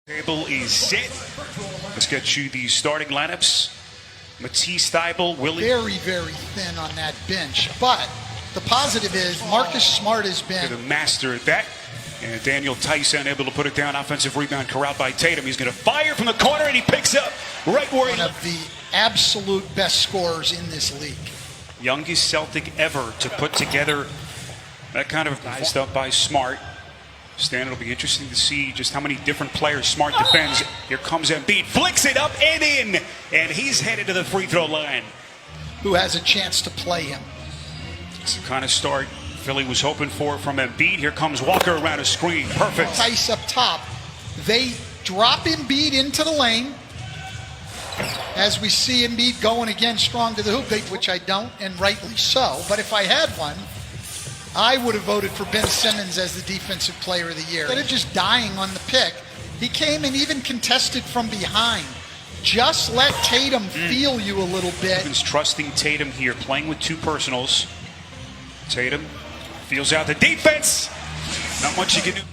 Table is set. Let's get you the starting lineups. Matisse Thybulle, Willie. Very, very thin on that bench. But the positive is Marcus Smart has been the master at that. And Daniel Tyson able to put it down. Offensive rebound corralled by Tatum. He's going to fire from the corner, and he picks up right where one of the absolute best scorers in this league. Youngest Celtic ever to put together that kind of sized up by Smart. Stan, it'll be interesting to see just how many different players Smart defends. Here comes Embiid, flicks it up and in, and he's headed to the free throw line. Who has a chance to play him? It's the kind of start Philly was hoping for from Embiid. Here comes Walker around a screen. Perfect. Tice up top. They drop Embiid into the lane. As we see Embiid going again strong to the hoop, which I don't, and rightly so. But if I had one, I would have voted for Ben Simmons as the defensive player of the year. Instead of just dying on the pick, he came and even contested from behind. Just let Tatum feel you a little bit. He's trusting Tatum here, playing with two personals. Tatum feels out the defense. Not much you can do.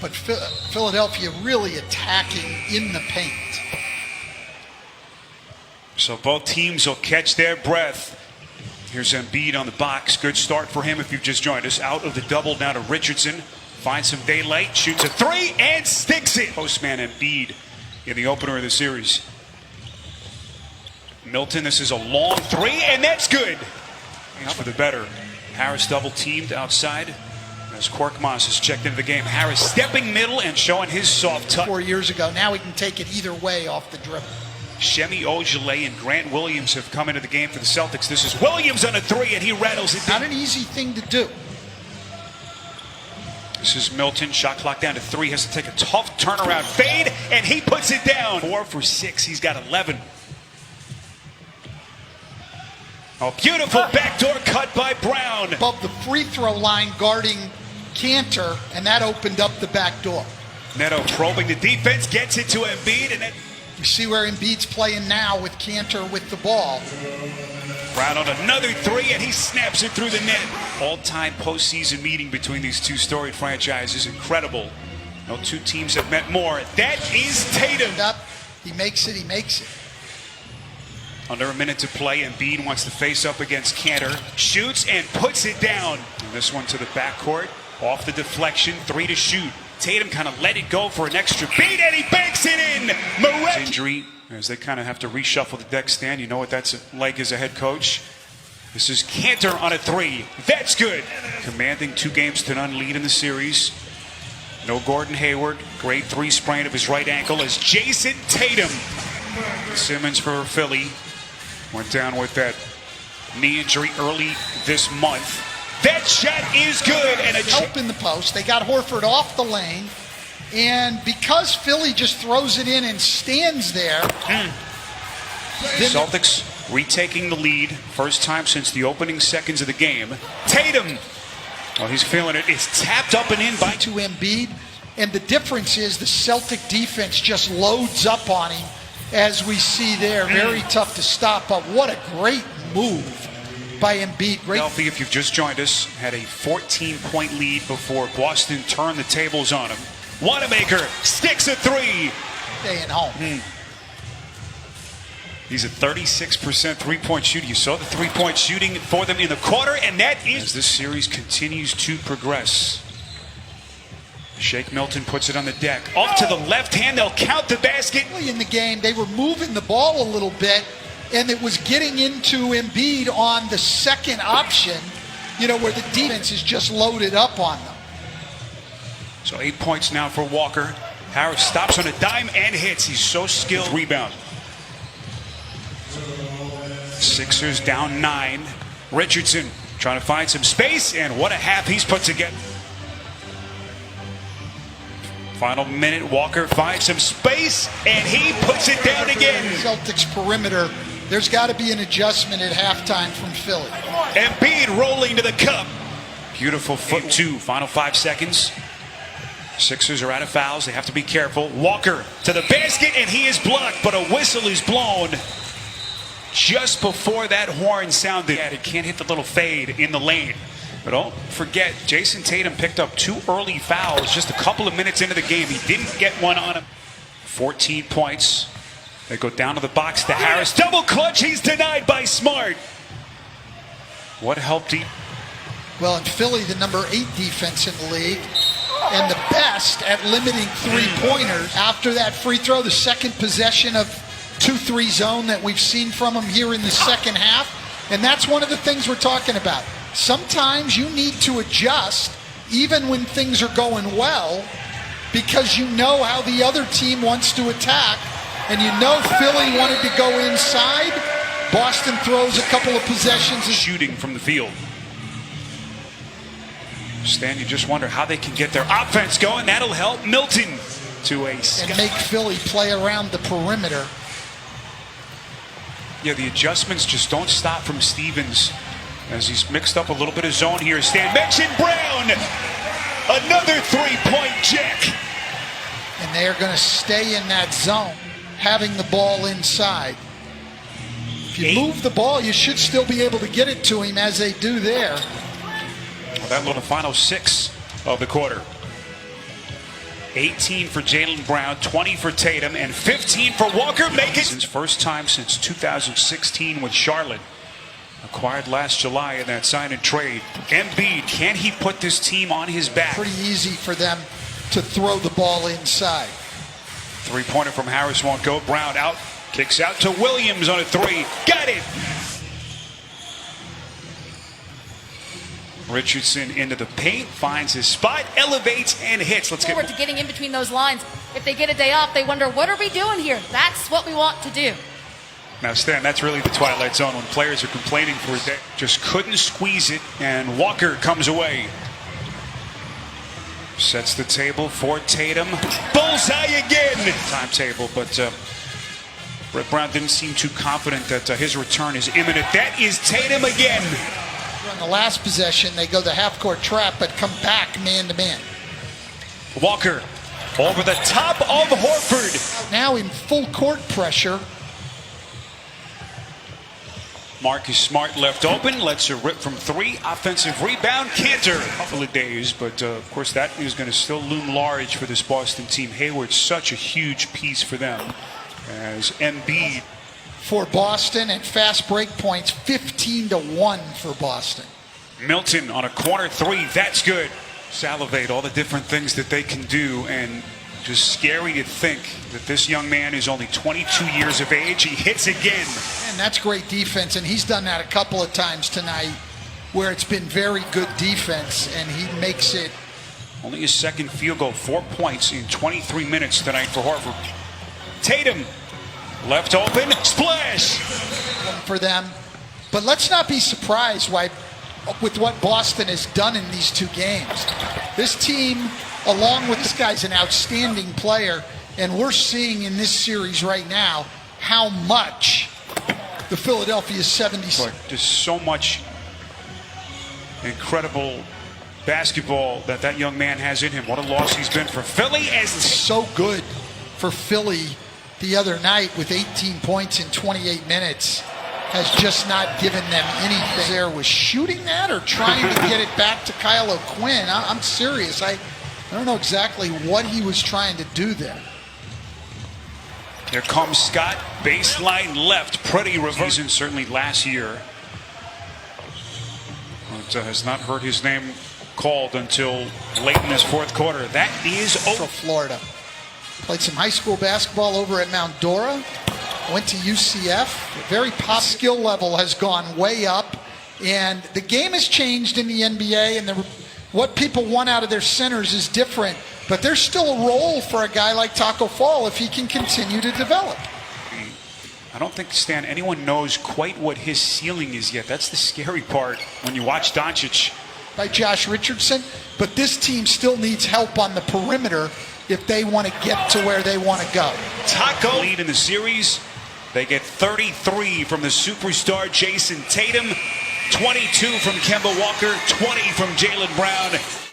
But Philadelphia really attacking in the paint. So both teams will catch their breath. Here's Embiid on the box. Good start for him if you've just joined us. Out of the double now to Richardson. Finds some daylight. Shoots a three and sticks it. Postman Embiid in the opener of the series. Milton, this is a long three, and that's good. For the better. Harris double teamed outside as Korkmaz has checked into the game. Harris stepping middle and showing his soft touch. 4 years ago. Now he can take it either way off the dribble. Shemi Ojeleye and Grant Williams have come into the game for the Celtics. This is Williams on a three, and he rattles it down. Not an easy thing to do. This is Milton. Shot clock down to 3. Has to take a tough turnaround fade, and he puts it down. 4 for 6. He's got 11. A beautiful backdoor cut by Brown. Above the free throw line guarding Cantor, and that opened up the back door. Neto probing the defense, gets it to Embiid, and then you see where Embiid's playing now with Cantor with the ball. Brown on another three, and he snaps it through the net. All-time postseason meeting between these two storied franchises. Incredible. No two teams have met more. That is Tatum. He makes it, he makes it. Under a minute to play, Embiid wants to face up against Cantor. Shoots and puts it down. And this one to the backcourt. Off the deflection, 3 to shoot. Tatum kind of let it go for an extra beat, and he banks it in. Injury, as they kind of have to reshuffle the deck stand. You know what that's like as a head coach. This is Cantor on a 3. That's good. Commanding 2-0 lead in the series. No Gordon Hayward. Grade 3 sprain of his right ankle as Jason Tatum. Simmons for Philly went down with that knee injury early this month. That shot is good, and a help in the post. They got Horford off the lane, and because Philly just throws it in and stands there. Celtics retaking the lead, first time since the opening seconds of the game. Tatum, well, he's feeling it. It's tapped up and in by to Embiid, and the difference is the Celtic defense just loads up on him, as we see there. Very tough to stop, but what a great move by Embiid. Great. Philadelphia, if you've just joined us, had a 14-point lead before Boston turned the tables on him. Wanamaker sticks a 3. Staying home. He's a 36% three-point shooter. You saw the three-point shooting for them in the quarter, and that is as this series continues to progress. Shake Milton puts it on the deck. Off to the left hand, they'll count the basket. In the game, they were moving the ball a little bit, and it was getting into Embiid on the second option, where the defense is just loaded up on them. So 8 points now for Walker. Harris stops on a dime and hits. He's so skilled. Rebound. Sixers down 9. Richardson trying to find some space, and what a half he's put together. Final minute, Walker finds some space, and he puts it down again. Celtics perimeter. There's got to be an adjustment at halftime from Philly. Embiid rolling to the cup. Beautiful foot 2. Final 5 seconds. Sixers are out of fouls. They have to be careful. Walker to the basket, and he is blocked, but a whistle is blown just before that horn sounded. It can't hit the little fade in the lane. But don't forget, Jason Tatum picked up 2 early fouls just a couple of minutes into the game. He didn't get one on him. 14 points. They go down to the box to Harris. Double clutch. He's denied by Smart. What helped him? Well, in Philly, the number 8 defense in the league, and the best at limiting three-pointers. After that free throw, the second possession of 2-3 zone that we've seen from him here in the second half. And that's one of the things we're talking about. Sometimes you need to adjust even when things are going well, because you know how the other team wants to attack, and you know Philly wanted to go inside. Boston throws a couple of possessions. Shooting from the field. Stan, you just wonder how they can get their offense going. That'll help Milton to a and make Philly play around the perimeter. Yeah, the adjustments just don't stop from Stevens as he's mixed up a little bit of zone here. Stan mentioned Brown. Another three-point jack. And they are going to stay in that zone, having the ball inside. If you move the ball, you should still be able to get it to him, as they do there. Well, that was the final 6 of the quarter. 18 for Jaylen Brown, 20 for Tatum, and 15 for Walker. Make it his first time since 2016 with Charlotte. Acquired last July in that sign and trade. Embiid, can he put this team on his back? Pretty easy for them to throw the ball inside. Three-pointer from Harris won't go. Brown out. Kicks out to Williams on a 3. Got it! Richardson into the paint, finds his spot, elevates, and hits. Let's forward to getting in between those lines. If they get a day off, they wonder, what are we doing here? That's what we want to do. Now, Stan, that's really the twilight zone when players are complaining for a day. Just couldn't squeeze it, and Walker comes away. Sets the table for Tatum. Bullseye again! Timetable, but Brett Brown didn't seem too confident that his return is imminent. That is Tatum again. On the last possession, they go the half-court trap, but come back man-to-man. Walker over the top of Horford. Now in full court pressure. Marcus Smart left open, lets her rip from 3. Offensive rebound, Cantor. A couple of days, but of course that is going to still loom large for this Boston team. Hayward's such a huge piece for them as Embiid. For Boston, and fast break points, 15-1 for Boston. Milton on a corner 3, that's good. Salivate all the different things that they can do, and just scary to think that this young man is only 22 years of age. He hits again. And that's great defense, and he's done that a couple of times tonight where it's been very good defense, and he makes it. Only his second field goal, 4 points in 23 minutes tonight for Horford. Tatum, left open, splash! For them. But let's not be surprised with what Boston has done in these 2 games. This team, along with this guy's an outstanding player, and we're seeing in this series right now how much the Philadelphia 76ers. There's so much incredible basketball that young man has in him. What a loss he's been for Philly. As so good for Philly the other night with 18 points in 28 minutes. Has just not given them anything. There was shooting that or trying to get it back to Kyle O'Quinn. I'm serious. I don't know exactly what he was trying to do there. Here comes Scott, baseline left, pretty reverse. And certainly last year, but has not heard his name called until late in this 4th quarter. That is Central Florida. Played some high school basketball over at Mount Dora. Went to UCF. Very pop skill level has gone way up, and the game has changed in the NBA, and what people want out of their centers is different. But there's still a role for a guy like Taco Fall if he can continue to develop. I don't think, Stan, anyone knows quite what his ceiling is yet. That's the scary part when you watch Doncic. By Josh Richardson, but this team still needs help on the perimeter if they want to get to where they want to go. Taco lead in the series. They get 33 from the superstar Jason Tatum, 22 from Kemba Walker, 20 from Jaylen Brown.